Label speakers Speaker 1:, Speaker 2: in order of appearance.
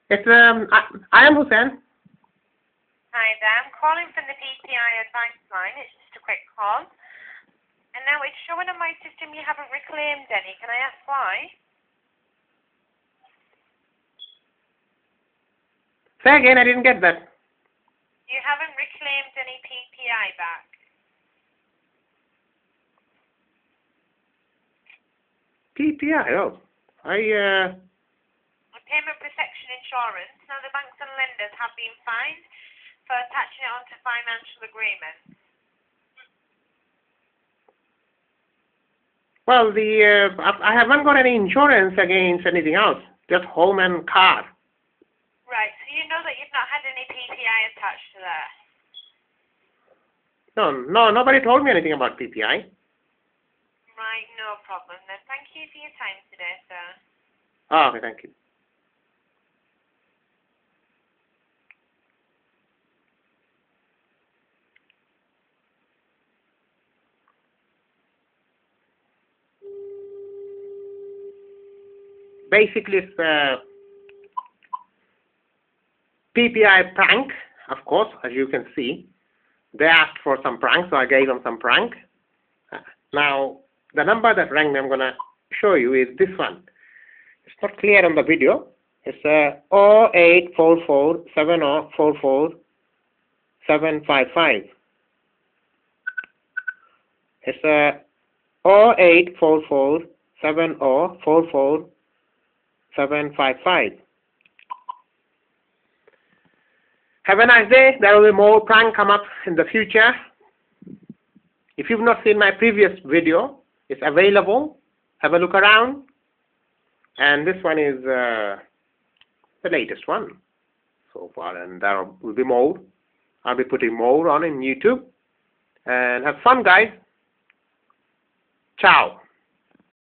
Speaker 1: It's I am Hussein.
Speaker 2: Hi there, I'm calling from the PPI advice line. It's just a quick call. And now it's showing on my system you haven't reclaimed any. Can I ask why?
Speaker 1: Say again, I didn't get that.
Speaker 2: You haven't reclaimed any PPI back.
Speaker 1: PPI, oh.
Speaker 2: Payment protection insurance. Now the banks and lenders have been fined for attaching it onto financial agreements.
Speaker 1: Well, I haven't got any insurance against anything else, just home and car.
Speaker 2: Right, so you know that you've not had any PPI attached to there?
Speaker 1: No, nobody told me anything about PPI.
Speaker 2: Right, no problem then. Thank you for your time today, sir.
Speaker 1: Oh, okay, thank you. Basically, it's PPI prank, of course, as you can see. They asked for some prank, so I gave them some prank. Now, the number that rang me, I'm going to show you, is this one. It's not clear on the video. It's 0844 7044 755. It's 0844 7044 755. Have a nice day. There will be more prank come up in the future. If you've not seen my previous video, it's available. Have a look around. And this one is the latest one so far. And there will be more. I'll be putting more on in YouTube. And have fun, guys. Ciao.